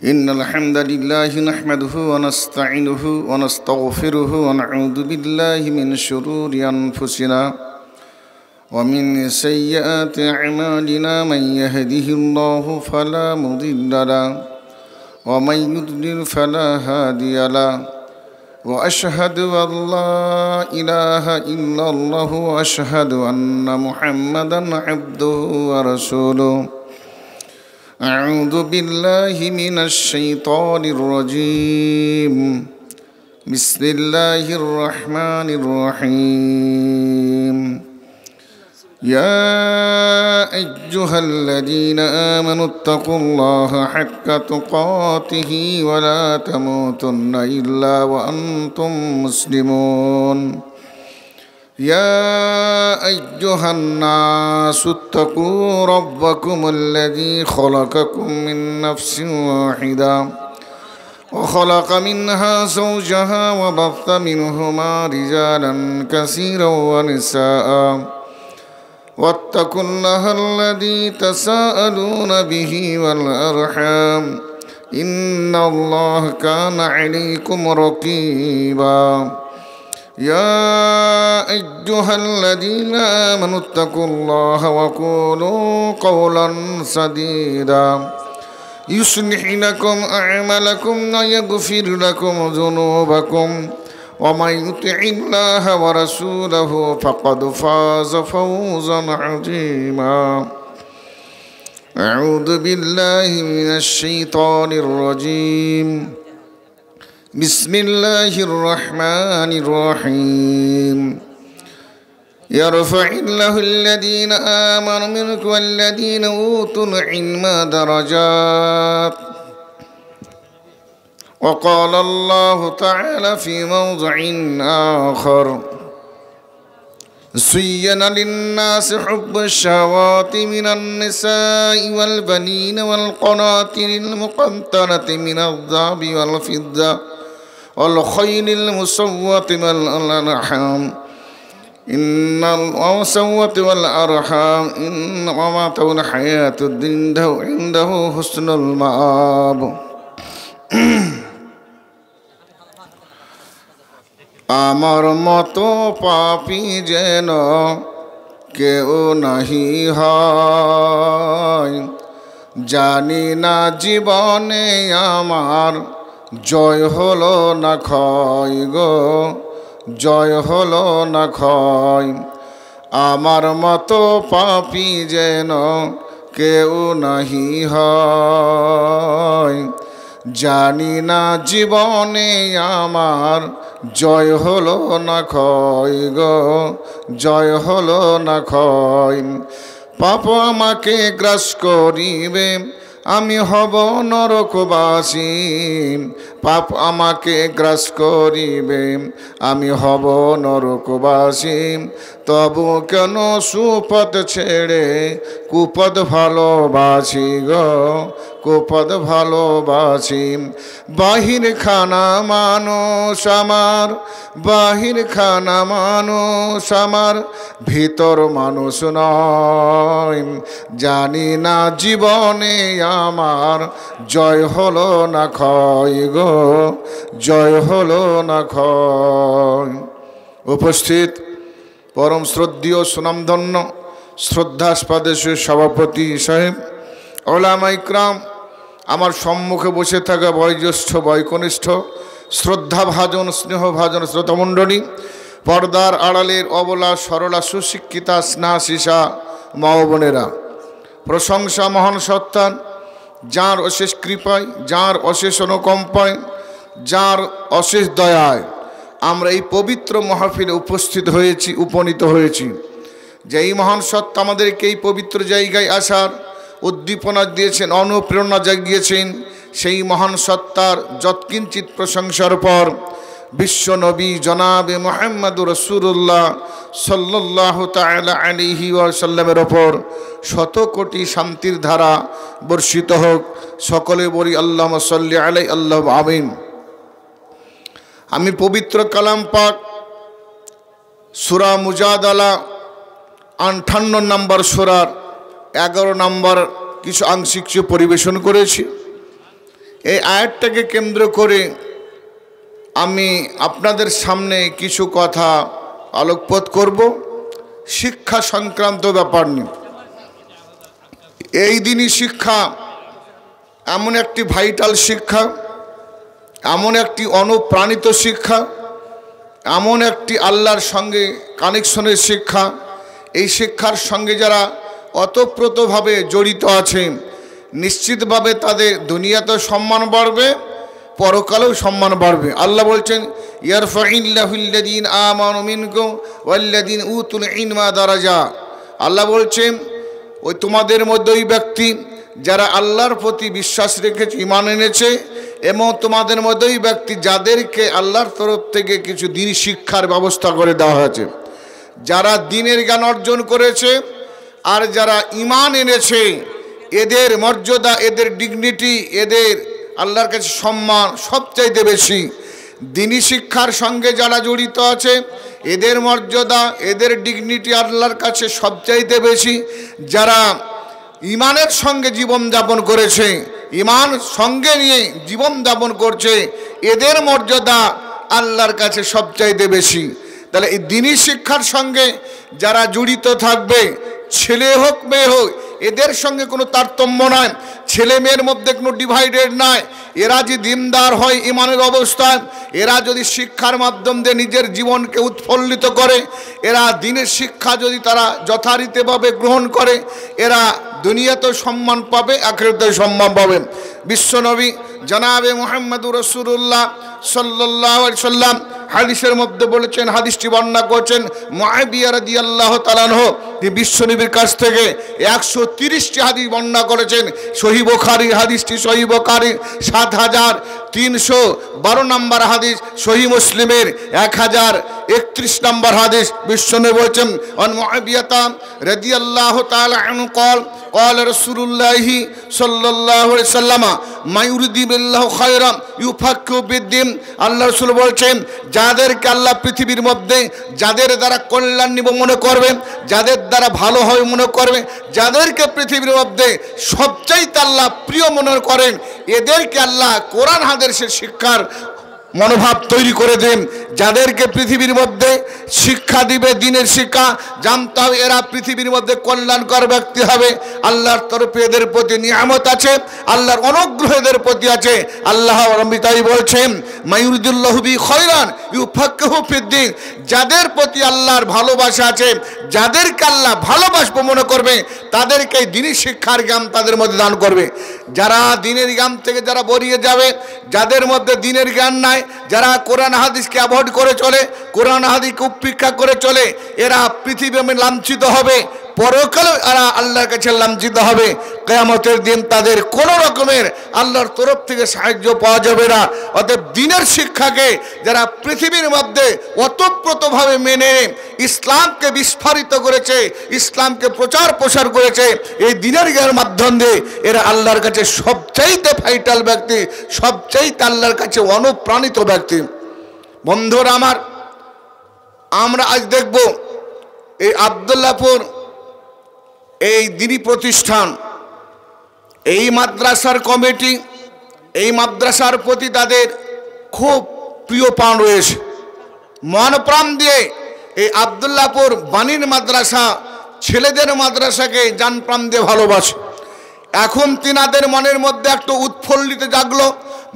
إن الحمد لله نحمده ونستعينه ونستغفره ونعوذ بالله من شرور أنفسنا ومن سيئات أعمالنا من يهده الله فلا مضل له ومن يضلل فلا هادي له وأشهد أن لا إله إلا الله وأشهد أن محمدا عبده ورسوله أعوذ بالله من الشيطان الرجيم بسم الله الرحمن الرحيم يا أيها الذين آمنوا اتقوا الله حق تقاته ولا تموتن إلا وأنتم مسلمون يا أيها الناس اتقوا ربكم الذي خلقكم من نفس واحدة وخلق منها زوجها وبث منهما رجالا كثيرا ونساء واتقوا الله الذي تساءلون به والأرحام إن الله كان عليكم رقيبا يا أيها الذين آمنوا اتقوا الله وقولوا قولا سديدا يصلح لكم أعمالكم ويغفر لكم ذنوبكم ومن يطع الله ورسوله فقد فاز فوزا عظيما أعوذ بالله من الشيطان الرجيم بسم الله الرحمن الرحيم يرفع الله الذين آمنوا منكم والذين أوتوا العلم درجات وقال الله تعالى في موضع آخر زين للناس حب الشهوات من النساء والبنين والقناطر المقنطرة من الذهب والفضة والخيل المسومة والأنعام والأرحام إن ومتاع الحياة الدنيا عنده حسن المآب আমার মতো পাপী যেন কেউ নাহি হয় জানি না জীবনে আমার জয় হলো না ক্ষয় গো জয় হলো না ক্ষয় আমার মতো পাপী যেন কেউ নাহি হয় জানি না জীবনে আমার জয় হলো না ক্ষয় গো জয় হলো না ক্ষয় পাপ আমাকে গ্রাস করিবে আমি হব নরকবাসী পাপ আমাকে গ্রাস করিবে আমি হব নরকবাসী তবু কেন সুপথ ছেড়ে কুপথ ভালোবাসি গো কুপথ ভালোবাসি বাহির খানা মানুষ আমার বাহির খানা মানুষ আমার ভিতর মানুষ নয় জানি না জীবনে আমার জয় হলো না ক্ষয় গো জয় হলো না ক্ষয় উপস্থিত পরম শ্রদ্ধেয় সুনামধন্য শ্রদ্ধাস্পদ সভাপতি সাহেব ওলামা ইকরাম আমার সম্মুখে বসে থাকা বয়োজ্যেষ্ঠ বয়কনিষ্ঠ শ্রদ্ধাভাজন স্নেহভাজন শ্রোতামণ্ডলী পর্দার আড়ালের অবলা সরলা সুশিক্ষিতা স্নেহাশিসা মা বোনেরা প্রশংসা মহান সত্তার যার অশেষ কৃপায় যার অশেষ অনুকম্পায় যার অশেষ দয়ায় আমরা এই পবিত্র মাহফিলে উপনীত হয়েছি যে এই মহান সত্তা আমাদেরকে এই পবিত্র জায়গায় আসার উদ্দীপনা দিয়েছেন অনুপ্রেরণা জাগিয়েছেন সেই মহান সত্তার যৎকিঞ্চিত প্রশংসার পর বিশ্ব নবী জনাবে মুহাম্মদুর রাসূলুল্লাহ সাল্লাল্লাহু তাআলা আলাইহি ওয়াসাল্লামের ওপর শত কোটি শান্তির ধারা বর্ষিত হোক সকলে বলি আল্লাহুম্মা সাল্লি আলাইহি আল্লাহুম্মা আমিন আমি পবিত্র কালাম পাক সূরা মুজাদালা 58 নম্বর সূরার 11 নম্বর কিছু আংশিক পরিবেশন করেছি। এই আয়াতটাকে কেন্দ্র করে আমি আপনাদের সামনে কিছু কথা আলোকপাত করব শিক্ষা সংক্রান্ত ব্যাপার নিয়ে। এই দিনই শিক্ষা এমন একটি ভাইটাল শিক্ষা, এমন একটি অনুপ্রাণিত শিক্ষা, এমন একটি আল্লাহর সঙ্গে কানেকশনের শিক্ষা। এই শিক্ষার সঙ্গে যারা অতপ্রতভাবে জড়িত আছে নিশ্চিতভাবে তাদের দুনিয়াতেও সম্মান বাড়বে, পরকালেও সম্মান বাড়বে। আল্লাহ বলছেন ইয়ারফাইল্লাহুল্লাযীনা আমানু মিনকুম ওয়াল্লাযীনা উতুল ইলমা দারাজা। আল্লাহ বলছেন ওই তোমাদের মধ্যে ওই ব্যক্তি যারা আল্লাহর প্রতি বিশ্বাস রেখেছে, ঈমান এনেছে, এবং তোমাদের মধ্যে ওই ব্যক্তি যাদেরকে আল্লাহর তরফ থেকে কিছু দ্বীনি শিক্ষার ব্যবস্থা করে দেওয়া হয়েছে। যারা দ্বীনের জ্ঞান অর্জন করেছে আর যারা ঈমান এনেছে, এদের মর্যাদা, এদের ডিগনিটি, এদের আল্লাহর কাছে সম্মান সবচাইতে বেশি। দ্বীনি শিক্ষার সঙ্গে যারা জড়িত আছে এদের মর্যাদা, এদের ডিগনিটি আল্লাহর কাছে সবচাইতে বেশি। যারা ঈমানের সঙ্গে জীবনযাপন করেছে, ঈমান সঙ্গে নিয়ে জীবনযাপন করছে, এদের মর্যাদা আল্লাহর কাছে সবচাইতে বেশি। তাহলে এই দ্বীনি শিক্ষার সঙ্গে যারা জড়িত থাকবে, ছেলে হোক মেয়ে হোক, এদের সঙ্গে কোনো তারতম্য নয়, ছেলে মেয়ের মধ্যে কোনো ডিভাইডেড নয়। এরা যে দিনদার হয় ঈমানের অবস্থায়, এরা যদি শিক্ষার মাধ্যম দিয়ে নিজের জীবনকে উৎফুল্লিত করে, এরা দ্বীনের শিক্ষা যদি তারা যথারীতিভাবে গ্রহণ করে, এরা দুনিয়াতেও সম্মান পাবে, আখিরাতেও সম্মান পাবে। বিশ্বনবী জনাবে মুহাম্মদুর রাসূলুল্লাহ সাল্লাল্লাহু আলাইহি সাল্লাম হাদিসের মধ্যে বলেছেন, হাদিসটি বর্ণনা করেছেন মুআবিয়া রাদিয়াল্লাহু তাআলা আনহু, তিনি বিশ্বনবীর কাছ থেকে 130টি হাদিস বর্ণনা করেছেন। সহিহ বুখারী হাদিসটি, সহিহ বুখারী 7312 নম্বর হাদিস, সহিহ মুসলিমের 1031 নম্বর হাদিস। বিশ্বনবী বলেছেন আন মুআবিয়া রাদিয়াল্লাহু তাআলা আনহু قال قال رسول الله صلى الله عليه وسلم ما يريد بالله خيرا يفقهه بالدين। আল্লাহ রাসূল বলছেন যাদেরকে আল্লাহ পৃথিবীর মধ্যে যাদের দ্বারা কল্যাণ নিব মনে করবে, যাদের দ্বারা ভালো হয় মনে করবে, যাদেরকে পৃথিবীর মধ্যে সবচাইতে আল্লাহ প্রিয় মনে করেন, এদেরকে আল্লাহ কোরআন হাদিসের শিক্ষার মনোভাব তৈরি করে দেন। যাদেরকে পৃথিবীর মধ্যে শিক্ষা দিবে, দ্বীনের শিক্ষা, জানতে হবে এরা পৃথিবীর মধ্যে কল্যাণকর ব্যক্তি হবে। আল্লাহর তরফে এদের প্রতি নিয়ামত আছে, আল্লাহর অনুগ্রহ এদের প্রতি আছে। আল্লাহ তাই বলছেন মায়ুরিদুল্লাহু বি খায়রান ইউফাক্কিহু ফিদ্দীন। যাদের প্রতি আল্লাহর ভালোবাসা আছে, যাদেরকে আল্লাহ ভালোবাসবো মনে করবে, তাদেরকে দ্বীনি শিক্ষার জ্ঞান তাদের মধ্যে দান করবে। যারা দ্বীনের জ্ঞান থেকে যারা বেরিয়ে যাবে, যাদের মধ্যে দ্বীনের জ্ঞান নাই, যারা কোরআন হাদিসকে অ্যাভয়েড করে চলে, কোরআন হাদিসকে উপেক্ষা করে চলে, এরা পৃথিবীতে লাঞ্ছিত হবে, পরকালে এরা আল্লাহর কাছে লাঞ্ছিত হবে। কিয়ামতের দিন তাদের কোনো রকমের আল্লাহর তরফ থেকে সাহায্য পাওয়া যাবে না। অতএব দ্বীনের শিক্ষাকে যারা পৃথিবীর মধ্যে ওতপ্রোতভাবে মেনে ইসলামকে বিস্ফোরিত করেছে, ইসলামকে প্রচার প্রসার করেছে, এই দ্বীনের জ্ঞানের মাধ্যম দিয়ে এরা আল্লাহর কাছে সবচাইতে ভাইটাল ব্যক্তি, সবচাইতে আল্লাহর কাছে অনুপ্রাণিত ব্যক্তি। বন্ধুরা আমার, আমরা আজ দেখব এই আব্দুল্লাহপুর এই দ্বীনি প্রতিষ্ঠান, এই মাদ্রাসার কমিটি, এই মাদ্রাসার প্রতি তাদের খুব প্রিয় প্রাণ রয়েছে। মন প্রাণ দিয়ে এই আব্দুল্লাহপুর বাণীর মাদ্রাসা, ছেলেদের মাদ্রাসাকে জান প্রাণ দিয়ে ভালোবাসে। এখন তিনাদের মনের মধ্যে একটু উৎফুল্লিত জাগলো,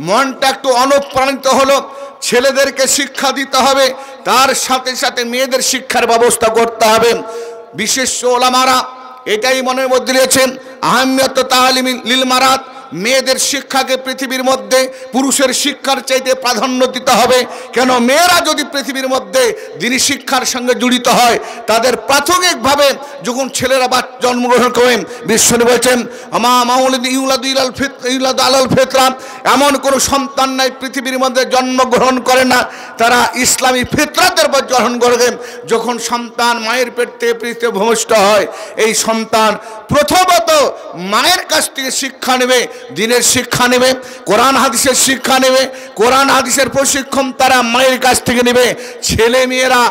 মনটা একটু অনুপ্রাণিত হলো। ছেলেদেরকে শিক্ষা দিতে হবে, তার সাথে সাথে মেয়েদের শিক্ষার ব্যবস্থা করতে হবে। বিশেষ ওলামারা এটাই মনের মধ্যে নিয়েছেন আহমিয়ত তালিম লিল মারাত, মেয়েদের শিক্ষাকে পৃথিবীর মধ্যে পুরুষের শিক্ষার চাইতে প্রাধান্য দিতে হবে। কেন, মেয়েরা যদি পৃথিবীর মধ্যে দ্বীনি শিক্ষার সঙ্গে জড়িত হয়, তাদের প্রাথমিকভাবে যখন ছেলেরা জন্মগ্রহণ করেন, বিশ্বনবী বলেছেন আমা মাউলিদ ইউলাদু ইউলাদু আলাল ফিতরা, এমন কোনো সন্তান নাই পৃথিবীর মধ্যে জন্মগ্রহণ করে না, তারা ইসলামী ফিতরাতের উপর গ্রহণ করবেন। যখন সন্তান মায়ের পেট থেকে পৃথিবীতে ভূমিষ্ঠ হয়, এই সন্তান প্রথমত মায়ের কাছ থেকে শিক্ষা নেবে, দ্বীনের শিক্ষা নেবে, কোরআন হাদিসের শিক্ষা নেবে। কোরআন হাদিসের প্রশিক্ষণ তারা মায়ের কাছ থেকে নেবে। ছেলে মেয়েরা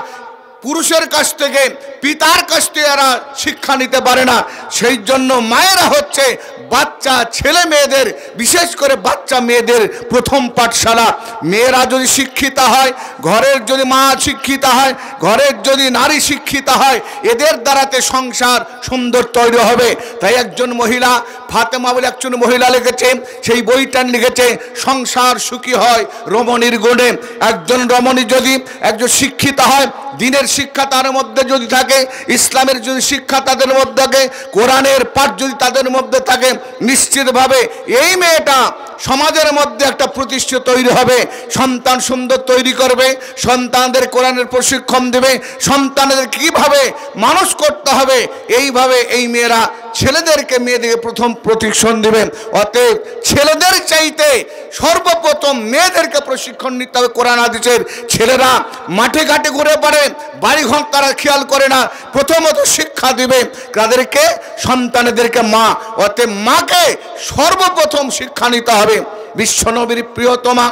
পুরুষের কাছ থেকে, পিতার কাছ থেকে এরা শিক্ষা নিতে পারে না। সেই জন্য মায়েরা হচ্ছে বাচ্চা ছেলে মেয়েদের, বিশেষ করে বাচ্চা মেয়েদের প্রথম পাঠশালা। মেয়েরা যদি শিক্ষিত হয়, ঘরের যদি মা শিক্ষিত হয়, ঘরের যদি নারী শিক্ষিত হয়, এদের দ্বারাতে সংসার সুন্দর তৈরি হবে। তাই একজন মহিলা, ফাতেমা বলে একজন মহিলা লিখেছে, সেই বইটা লিখেছে সংসার সুখী হয় রমণীর গুণে। একজন রমণী যদি একজন শিক্ষিত হয়, দিনের শিক্ষা তার মধ্যে যদি থাকে, ইসলামের যদি শিক্ষা তাদের মধ্যে থাকে, কোরআনের পাঠ যদি তাদের মধ্যে থাকে, নিশ্চিতভাবে এই মেয়েটা সমাজের মধ্যে একটা প্রতিষ্ঠিত তৈরি হবে। সন্তান সুন্দর তৈরি করবে, সন্তানদের কোরআনের প্রশিক্ষণ দেবে, সন্তানদের কিভাবে মানুষ করতে হবে, এইভাবে এই মেয়েরা ছেলেদেরকে মেয়েদেরকে প্রথম প্রশিক্ষণ দেবে। অতএব ছেলেদের চাইতে সর্বপ্রথম মেয়েদেরকে প্রশিক্ষণ নিতে হবে কোরআন হাদিসের। ছেলেরা মাঠে ঘাটে ঘুরে পড়ে, বাড়িঘর তারা খেয়াল করে না, প্রথমত শিক্ষা দিবে তাদেরকে, সন্তানেদেরকে মা। অতএব মাকে সর্বপ্রথম শিক্ষা নিতে হবে। বিশ্বনবীর প্রিয়তমা,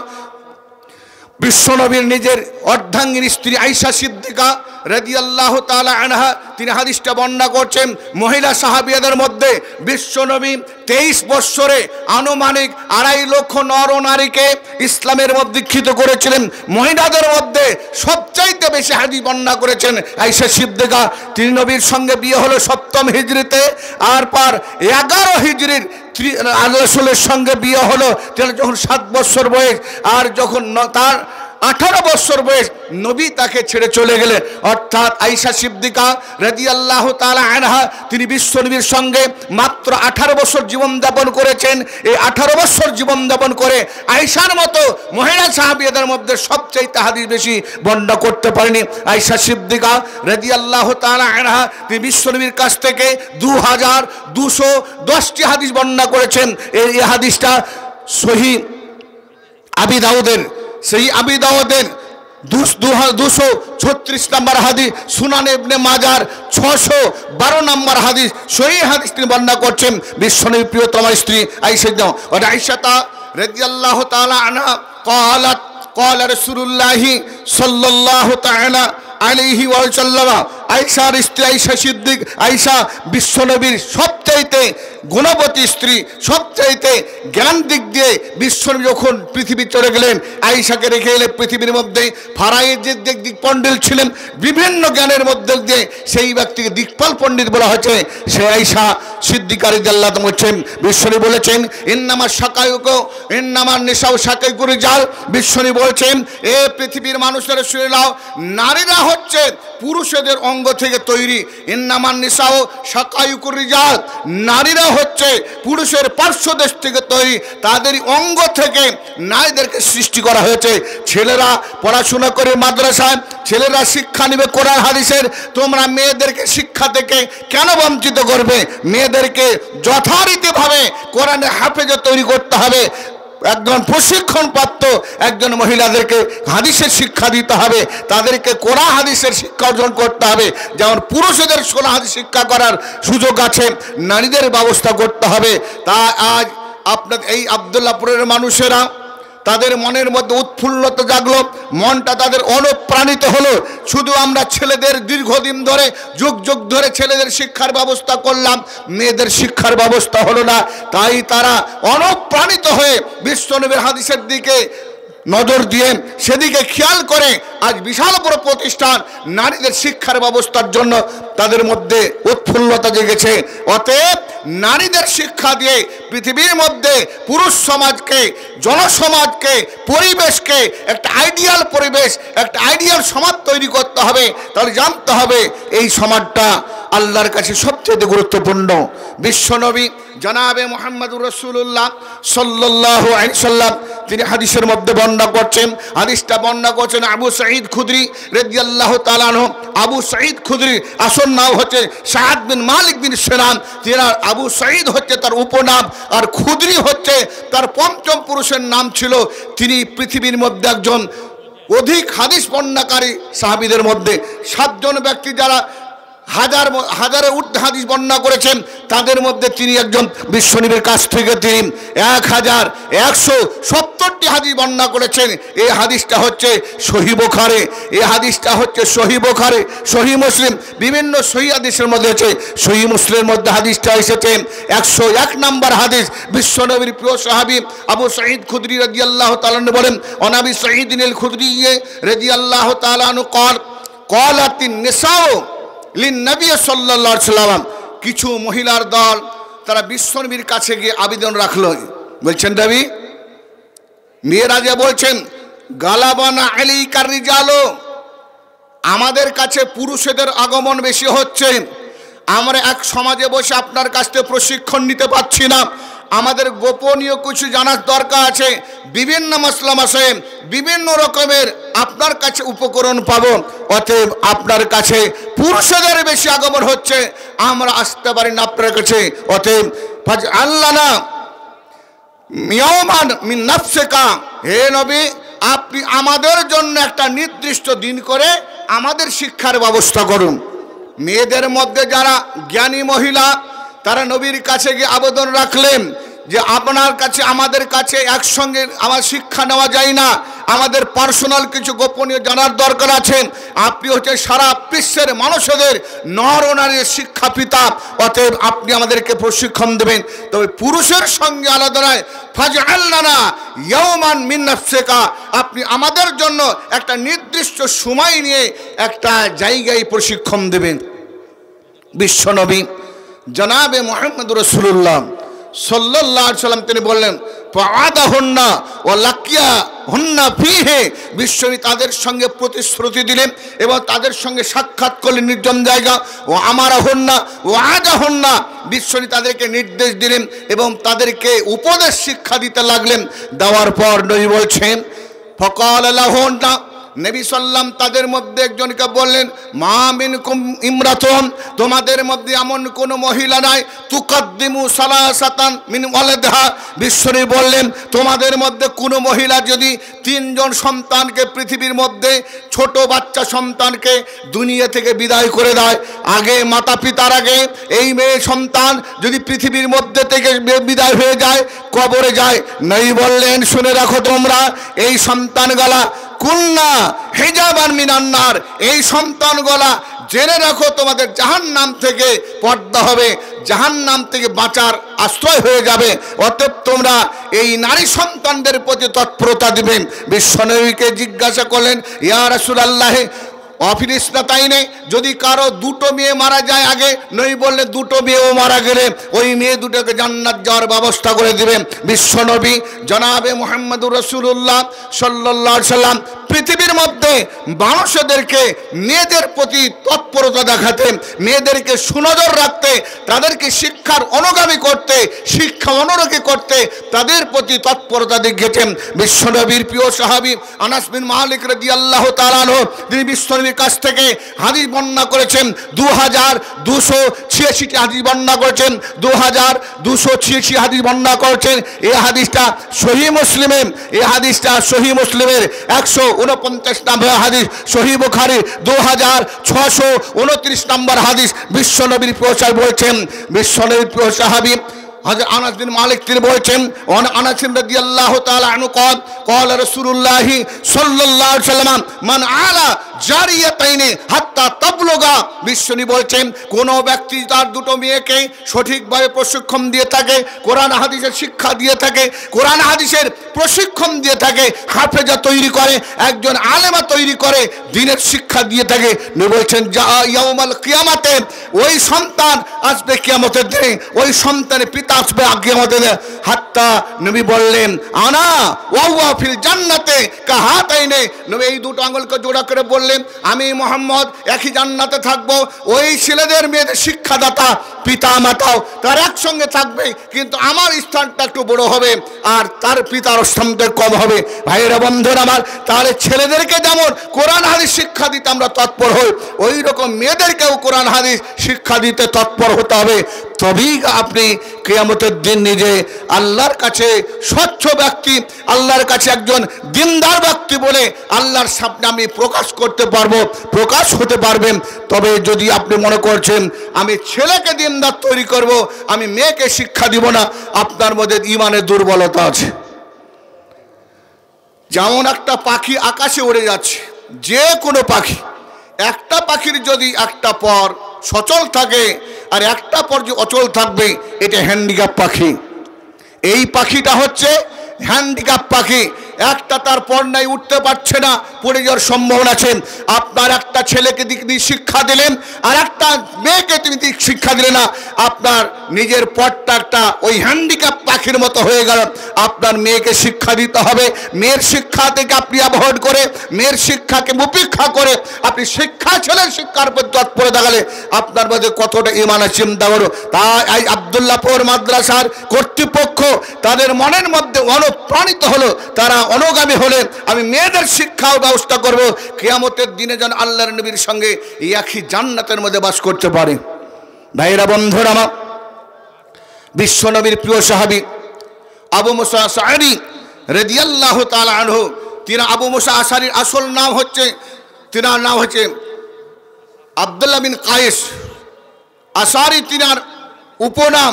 বিশ্বনবীর নিজের অর্ধাঙ্গিনী স্ত্রী আয়েশা সিদ্দিকা রাদিয়াল্লাহু তাআলা আনহা, তিনি হাদিসটা বর্ণনা করছেন। মহিলা সাহাবিয়াদের মধ্যে বিশ্বনবী 23 বৎসরে আনুমানিক 2.5 লক্ষ নর নারীকে ইসলামের মধ্যে দীক্ষিত করেছিলেন। মহিলাদের মধ্যে সবচাইতে বেশি হাদিস বর্ণনা করেছেন আয়েশা সিদ্দিকা। তিনি নবীর সঙ্গে বিয়ে হলো 7ম হিজরিতে, আর পার 11 হিজরির রাসূলের সঙ্গে বিয়ে হলো যখন 7 বছর বয়স, আর যখন তার 18 বছর বয়স নবী তাকে ছেড়ে চলে গেলেন। অর্থাৎ আয়েশা সিদ্দিকা রাদিয়াল্লাহু তাআলা আনহা তিনি বিশ্বনবীর সঙ্গে মাত্র 18 বছর জীবনযাপন করেছেন। এই 18 বছর জীবনযাপন করে আয়েশার মতো মহিলা সাহাবীদের মধ্যে সবচেয়ে হাদিস বেশি বর্ণনা করতে পারেনি আয়েশা সিদ্দিকা রাদিয়াল্লাহু তাআলা আনহা। তিনি বিশ্বনবীর কাছ থেকে 2210টি হাদিস বর্ণনা করেছেন। এই হাদিসটা সহিহ আবি দাউদের, সেই আবি দাউদের 236 নম্বর হাদিস, সুনান ইবনে মাজার 612 নম্বর হাদিস, সহিহ হাদিস তিনি বর্ণনা করছেন বিশ্বনবীর প্রিয়তমা স্ত্রী আয়েশা। ওয়া আয়েশা রাদিয়াল্লাহু তাআলা আনহা قالت قال رسول الله صلى الله تعالى আলাইহি ওয়াসাল্লাম। আয়েশার স্ত্রী আয়েশা সিদ্দিক, আয়েশা বিশ্বনবীর সবচাইতে গুণবতী স্ত্রী, সবচাইতে জ্ঞান দিক দিয়ে বিশ্বনবী যখন পৃথিবী চলে গেলেন, আয়েশাকে রেখে এলে পৃথিবীর মধ্যে ফারায়েজের দিক পণ্ডিত ছিলেন, বিভিন্ন জ্ঞানের মধ্যে দিয়ে সেই ব্যক্তিকে দিকপাল পণ্ডিত বলা হয়েছে। সে আয়েশা সিদ্দিকা রাদিয়াল্লাহু তাআলা বলেছেন, বিশ্বনবী বলেছেন ইন্নামা শাকায়ুকু ইন্নামা নিসাউ শাকায়ুকুর রিজাল। বিশ্বনবী বলেছেন, এ পৃথিবীর মানুষেরা শুনে নাও, নারীরা হচ্ছে পুরুষদের অঙ্গ থেকে তৈরি। ইন্নামান নিসাউ শাকায়ুকুর রিজাল, নারীরা হচ্ছে পুরুষের পার্শ্বদেশ থেকে তৈরি, তাদেরই অঙ্গ থেকে নারীদেরকে সৃষ্টি করা হয়েছে। ছেলেরা পড়াশোনা করে মাদ্রাসায়, ছেলেরা শিক্ষা নেবে কোরআন হাদিসের, তোমরা মেয়েদেরকে শিক্ষা থেকে কেন বঞ্চিত করবে? মেয়েদেরকে যথারীতিভাবে কোরআনের হাফেজে তৈরি করতে হবে। একজন প্রশিক্ষণপ্রাপ্ত একজন মহিলাদেরকে হাদিসের শিক্ষা দিতে হবে, তাদেরকে কোরআন হাদিসের শিক্ষা অর্জন করতে হবে। যেমন পুরুষদের কোরআন হাদিস শিক্ষা করার সুযোগ আছে, নারীদের ব্যবস্থা করতে হবে। তা আজ আপনার এই আব্দুল্লাহপুরের মানুষেরা, তাদের মনের মধ্যে উৎফুল্লতা জাগলো, মনটা তাদের অনুপ্রাণিত হলো। শুধু আমরা ছেলেদের দীর্ঘদিন ধরে যুগ যুগ ধরে ছেলেদের শিক্ষার ব্যবস্থা করলাম, মেয়েদের শিক্ষার ব্যবস্থা হলো না। তাই তারা অনুপ্রাণিত হয়ে বিশ্বনবীর হাদিসের দিকে নজর দিয়ে সেদিকে খেয়াল করে আজ বিশাল বড় প্রতিষ্ঠান নারীদের শিক্ষার ব্যবস্থার জন্য তাদের মধ্যে উৎফুল্লতা জেগেছে। অতএব নারীদের শিক্ষা দিয়ে পৃথিবীর মধ্যে পুরুষ সমাজকে, জনসমাজকে, পরিবেশকে একটা আইডিয়াল পরিবেশ, একটা আইডিয়াল সমাজ তৈরি করতে হবে। তাহলে জানতে হবে এই সমাজটা আল্লাহর কাছে সবচেয়ে গুরুত্বপূর্ণ। বিশ্বনবী জনাবে মুহাম্মদুর রাসূলুল্লাহ সাল্লাল্লাহু আলাইহি সাল্লাম তিনি হাদিসের মধ্যে বর্ণনা করছেন। হাদিসটা বর্ণনা করছেন আবু সাঈদ খুদরি রাদিয়াল্লাহু তাআলা আনহু। আবু সাঈদ খুদরি আসল নাম হচ্ছে সাদ বিন মালিক বিন সিনান। তিনার আবু সাঈদ হচ্ছে তার উপনাম, আর খুদরি হচ্ছে তার পঞ্চম পুরুষের নাম ছিল। তিনি পৃথিবীর মধ্যে একজন অধিক হাদিস বর্ণনাকারী সাহাবীদের মধ্যে 7 জন ব্যক্তি যারা হাজারে ঊর্ধ্বে হাদিস বর্ণনা করেছেন, তাদের মধ্যে তিনি একজন। বিশ্বনবীর কাছ থেকে তিনি 1170টি হাদিস বর্ণনা করেছেন। এই হাদিসটা হচ্ছে সহিহ বুখারী, এই হাদিসটা হচ্ছে সহিহ বুখারী, সহিহ মুসলিম, বিভিন্ন সহিহ হাদিসের মধ্যে আছে। সহিহ মুসলিমের মধ্যে হাদিসটা এসেছে 101 নম্বর হাদিস। বিশ্বনবীর প্রিয় সাহাবী আবু সাঈদ খুদরি রাদিয়াল্লাহু তাআলা বলেন, অনাবি সাঈদিন আল খুদরি রাদিয়াল্লাহু তাআলা আনহু ক্বালাতিন নিসাউ লিন-নবী সাল্লাল্লাহু আলাইহি ওয়াসাল্লাম, কিছু মহিলার দল তারা বিশ্বনবীর কাছে গিয়ে আবেদন রাখলো। বলছেন নবী, মেয়েরা যে বলছেন গালাবানা আলাইকার রিজালু, আমাদের কাছে পুরুষদের আগমন বেশি হচ্ছে, আমরা এক সমাজে বসে আপনার কাছ থেকে প্রশিক্ষণ নিতে পারছি না, আমাদের গোপনীয় কিছু জানার দরকার আছে, বিভিন্ন মাসলা মাসাইল বিভিন্ন রকমের আপনার কাছে উপকরণ পাবো, অতএব আপনার কাছে পুরুষদের বেশি আগমন হচ্ছে, আমরা আসতে পারি না আপনার কাছে, অতএব ফাজআলনা ইয়াওমান মিন নাফসিকা, হে নবী আপনি আমাদের জন্য একটা নির্দিষ্ট দিন করে আমাদের শিক্ষার ব্যবস্থা করুন। মেয়েদের মধ্যে যারা জ্ঞানী মহিলা তারা নবীর কাছে গিয়ে আবেদন রাখলেন যে আপনার কাছে আমাদের কাছে একসঙ্গে আমার শিক্ষা নেওয়া যায় না, আমাদের পার্সোনাল কিছু গোপনীয় জানার দরকার আছে, আপনি হচ্ছে সারা বিশ্বের মানুষদের নর ও নারীর শিক্ষা পিতা, অতএব আপনি আমাদেরকে প্রশিক্ষণ দেবেন। তবে পুরুষের সঙ্গে আলাদা নয়, ফাজআলনা ইয়াওমান মিন নাফসিকা, আপনি আমাদের জন্য একটা নির্দিষ্ট সময় নিয়ে একটা জায়গায় প্রশিক্ষণ দেবেন। বিশ্বনবী জনাবে মুহাম্মদ রাসূলুল্লাহ সাল্লাল্লাহু আলাইহি ওয়াসাল্লাম তিনি বললেন ফাআদাহুন্না ওয়া লাকিয়াহুন্না ফীহি, বিশ্বনবী তাদের সঙ্গে প্রতিশ্রুতি দিলেন এবং তাদের সঙ্গে সাক্ষাৎ করলেন নির্জন জায়গা। ও আমারাহুন্না ওয়া আদাহুন্না, বিশ্বনবী তাদেরকে নির্দেশ দিলেন এবং তাদেরকে উপদেশ শিক্ষা দিতে লাগলেন। দেওয়ার পর নবী বলছেন ফাকাল লাহুন্না, নবী সাল্লাম তাদের মধ্যে একজনকে বললেন মা মিনকুম ইমরাতুন, তোমাদের মধ্যে এমন কোন মহিলা নাই তুকাদ্দিমু সালাসাতান মিন ওয়ালাদিহা, বিশ্বনবী বললেন তোমাদের মধ্যে কোন মহিলা যদি 3 জন সন্তানকে পৃথিবীর মধ্যে ছোট বাচ্চা সন্তানকে দুনিয়া থেকে বিদায় করে দেয়, আগে মাতা পিতার আগে এই মেয়ে সন্তান যদি পৃথিবীর মধ্যে থেকে বিদায় হয়ে যায়, কবরে যায়, নবী বললেন শুনে রাখো তোমরা এই সন্তানগুলা কুন্না হিজাবান মিনান নার, এই সন্তানগুলা জেনে রাখো তোমাদের জাহান্নাম থেকে পর্দা হবে, জাহান্নাম থেকে বাঁচার আশ্রয় হয়ে যাবে, অতএব তোমরা এই নারী সন্তানদের প্রতি তৎপরতা দিবেন। বিশ্বনবীকে জিজ্ঞাসা করলেন ইয়া রাসূলুল্লাহ অফিরিসনা তাই নেই, যদি কারো 2টো মেয়ে মারা যায় আগে, নবী বললেন 2টো মেয়েও মারা গেলে ওই মেয়ে দুটোকে জান্নাত যাওয়ার ব্যবস্থা করে দিবেন। বিশ্বনবী জনাবে মুহাম্মদুর রাসূলুল্লাহ সাল্লাল্লাহু আলাইহি সাল্লাম পৃথিবীর মধ্যে মানুষদেরকে মেয়েদের প্রতি তৎপরতা দেখাতে, মেয়েদেরকে সুনজর রাখতে, তাদেরকে শিক্ষার অনুগামী করতে, শিক্ষা অনুরাগী করতে তাদের প্রতি তৎপরতা দেখিয়েছেন। বিশ্বনবীর প্রিয় সাহাবী আনাস বিন মালিক রাদিয়াল্লাহু তাআলা আনহু তিনি বিশ্বনবীর কাছ থেকে হাদিস বর্ণনা করেছেন 2286টি হাদিস বর্ণনা করেছেন, 2286 হাদিস বর্ণনা করেছেন। এই হাদিসটা সহিহ মুসলিমের, এই হাদিসটা সহিহ মুসলিমের 149 নম্বর হাদিস, সহিহ বুখারী 2629 নম্বর হাদিস। বিশ্বনবীর প্রিয় সাহাবী বলেছেন, বিশ্বনবীর প্রিয় সাহাবী হযরত আনাস বিন মালিক তিনি বলেছেন ওয়ান আনাস রাদিয়াল্লাহু তাআলা আনহু قال رسول الله صلى الله عليه وسلم من আলা জারিয়াতাইনি হাত্তা তাবলুগা, বিশ্বনবী বলেছেন কোন ব্যক্তি তার 2টো মেয়েকে সঠিকভাবে প্রশিক্ষণ দিয়ে থাকে, কোরআন হাদিসের শিক্ষা দিয়ে থাকে, কোরআন হাদিসের প্রশিক্ষণ দিয়ে থাকে, হাফেজা তৈরি করে, একজন আলেমা তৈরি করে, দ্বীনের শিক্ষা দিয়ে থাকে, নবী বলেছেন যা ইয়াউমাল কিয়ামাতে, ওই সন্তান আসবে কিয়ামতের দিনে, ওই সন্তানের পিতা আসবে কিয়ামতের দিনে। হাত্তা নবী বললেন আনা ওয়া হুয়া ফিল জান্নাতে কাহাতাইনে, নবী এই 2টো আঙ্গুলকে জোড়া করে বললেন আমি মুহাম্মদ একই জান্নাতে থাকবো। ওই ছেলেদের মেয়েদের শিক্ষাদাতা পিতা মাতাও তার একসঙ্গে থাকবে, কিন্তু আমার স্থানটা একটু বড় হবে আর তার পিতার স্থানটা কম হবে। ভাইয়েরা বন্ধুরা আমার, তাহলে ছেলেদেরকে যেমন কোরআন হাদিস শিক্ষা দিতে আমরা তৎপর হই, ওই রকম মেয়েদেরকেও কোরআন হাদিস শিক্ষা দিতে তৎপর হতে হবে। তবেই আপনি কিয়ামতের দিন নিজে আল্লাহর কাছে স্বচ্ছ ব্যক্তি, আল্লাহর কাছে একজন দিনদার ব্যক্তি বলে আল্লাহর সামনে আমি প্রকাশ করতে পারবো, প্রকাশ হতে পারবেন। তবে যদি আপনি মনে করছেন আমি ছেলেকে দিনদার তৈরি করব, আমি মেয়েকে শিক্ষা দিব না, আপনার মধ্যে ঈমানের দুর্বলতা আছে। যেমন একটা পাখি আকাশে উড়ে যাচ্ছে, যে কোনো পাখি, একটা পাখির যদি একটা পর সচল থাকে আর একটা পর যে অচল থাকবে, এটা হ্যান্ডিক্যাপ পাখি। এই পাখিটা হচ্ছে হ্যান্ডিক্যাপ পাখি, একটা তার পর নাই, উঠতে পারছে না, পড়ে যাওয়ার সম্ভাবনা আছে। আপনার একটা ছেলেকে শিক্ষা দিলেন আর একটা মেয়েকে তুমি শিক্ষা দিলে না, আপনার নিজের পথটা একটা ওই হ্যান্ডিক্যাপ পাখির মতো হয়ে গেল। আপনার মেয়েকে শিক্ষা দিতে হবে, মেয়ের শিক্ষা থেকে আপনি অ্যাভয়েড করে, মেয়ের শিক্ষাকে উপেক্ষা করে আপনি শিক্ষা ছেলের শিক্ষার প্রতি তৎপরে দেখালে আপনার মধ্যে কতটা ঈমানের চিন্তা করো। তাই আব্দুল্লাহপুর মাদ্রাসার কর্তৃপক্ষ তাদের মনের মধ্যে অনুপ্রাণিত হলো, তারা অনুগামী হলে আমি মেয়েদের শিক্ষাও ব্যবস্থা করব, কিয়ামতের দিনে যেন আল্লাহর নবীর সঙ্গে এই একই জান্নাতের মধ্যে বাস করতে পারে। ভাইরা বন্ধুরা আমার, বিশ্ব নবীর প্রিয় সাহাবী আবু মুসা আশআরী রাদিয়াল্লাহু তাআলা আনহু, তিনি আবু মুসা আশআরীর আসল নাম হচ্ছে, তিনার নাম হচ্ছে আব্দুল্লাহ বিন কায়েস আশআরী, তিনার উপনাম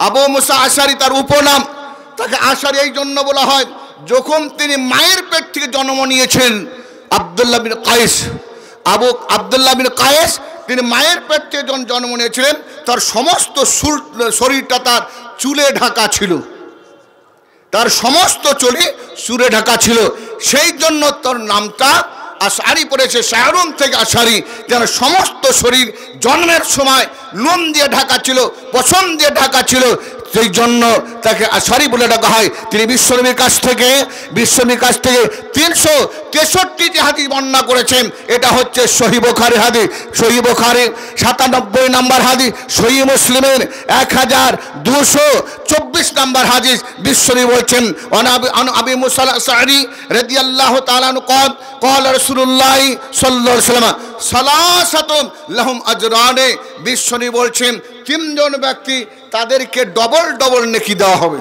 আবু মুসা আশআরী, তার উপনাম। তাকে আশআরী এই জন্য বলা হয়, যখন তিনি মায়ের পেট থেকে জন্ম নিয়েছেন আব্দুল্লাহ বিন কায়েস, আব্দুল্লাহ বিন কায়েস, তিনি মায়ের পেট থেকে যখন জন্ম নিয়েছিলেন তার সমস্ত শরীরটা তার চুলে ঢাকা ছিল, তার সমস্ত চুলে ঢাকা ছিল, সেই জন্য তার নামটা আশআরী পড়েছে, শাহরুম থেকে আশআরী, যেন সমস্ত শরীর জন্মের সময় লোম দিয়ে ঢাকা ছিল, পশম দিয়ে ঢাকা ছিল, সেই জন্য তাকে আশআরী বলে ডাকা হয়। তিনি বিশ্বনবীর কাছ থেকে 363টি হাদিস বর্ণনা করেছেন। এটা হচ্ছে সহিহ বুখারী হাদিস, সহিহ বুখারীর 97 নম্বর হাদিস, সহিহ মুসলিমের 1224 নম্বর হাদিস। বিশ্বনবী বলছেন, আবি মুসা আশআরী রাদিয়াল্লাহু তাআলা আনহু قال رسول الله صلى الله عليه وسلم সালাসাতু লাহুম আজরানে, বিশ্বনবী বলছেন তিনজন ব্যক্তি তাদেরকে ডবল ডবল নেকি দেওয়া হবে।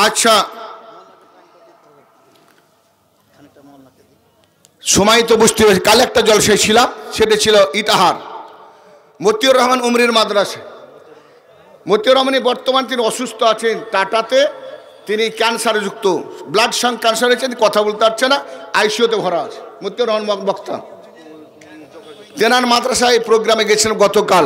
আচ্ছা, সময় তো বুঝতে পেরেছি। কাল একটা জলসায় ছিলাম, সেটা ছিল ইটাহার মতিউর রহমান উমরির মাদ্রাসা। মতিউর রহমানি বর্তমান তিনি অসুস্থ আছেন, টাটাতে তিনি ক্যান্সারে যুক্ত, ব্লাড ক্যান্সার হয়েছে, কথা বলতে পারছে না, আইসিইউতে ভরা আছে। মতিউর রহমান বক্তা, তেনার মাদ্রাসায় প্রোগ্রামে গেছিলেন গতকাল।